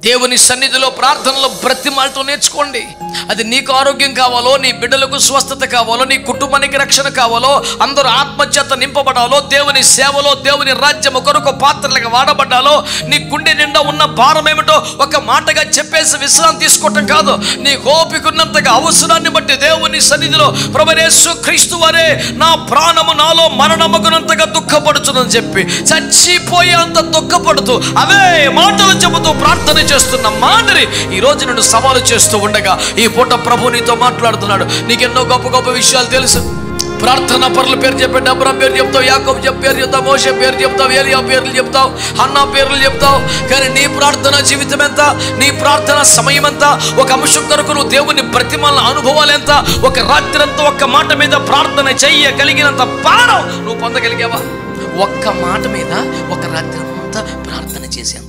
దేవుని సన్నిధిలో ప్రార్థనలో బ్రతిమాలతో నేర్చుకోండి. అది నీకు ఆరోగ్యం కావాలో, నీ బిడ్డలకు స్వస్థత కావాలో, నీ కుటుంబానికి రక్షణ కావాలో, అందరూ ఆత్మచేత నింపబడాలో, దేవుని సేవలో దేవుని రాజ్యము కొరకు పాత్రలుగా వాడబడ్డాలో, నీ గుండె నిండా ఉన్న భారం ఏమిటో ఒక మాటగా చెప్పేసి విశ్రాంతి తీసుకోవటం కాదు. నీ ఓపికన్నంతగా అవసరాన్ని బట్టి దేవుని సన్నిధిలో ప్రభువైన యేసు క్రీస్తు వారే నా ప్రాణము నాలో మరణమగునంతగా దుఃఖపడుతుందని చెప్పి చచ్చిపోయేంత దుఃఖపడుతూ అవే మాటలు చెబుతూ ప్రార్థన చేస్తున్న మాదిరి ఈ రోజు నేను సవాలు చేస్తూ ఉండగా ఈ పూట ప్రభు నీతో మాట్లాడుతున్నాడు. నీకెన్నో గొప్ప గొప్ప విషయాలు తెలుసు. ప్రార్థన పరుల పేరు చెప్పాడు. అబ్రాహాం పేరు చెప్తావు, యాకోబు పేరు చెప్తావు, మోషే పేరు చెప్తావు, ఏలియా పేర్లు చెప్తావు, హన్నా పేర్లు చెప్తావు. కానీ నీ ప్రార్థన జీవితం ఎంత, నీ ప్రార్థన సమయం ఎంత, ఒక అంశం కొరకు నువ్వు దేవుని బ్రతిమాలిన అనుభవాలు ఎంత, ఒక రాత్రి అంతా ఒక్క మాట మీద ప్రార్థన చెయ్యగలిగినంత భారం నువ్వు పొందగలిగావా? ఒక్క మాట మీద ఒక రాత్రి అంతా ప్రార్థన చేసేంత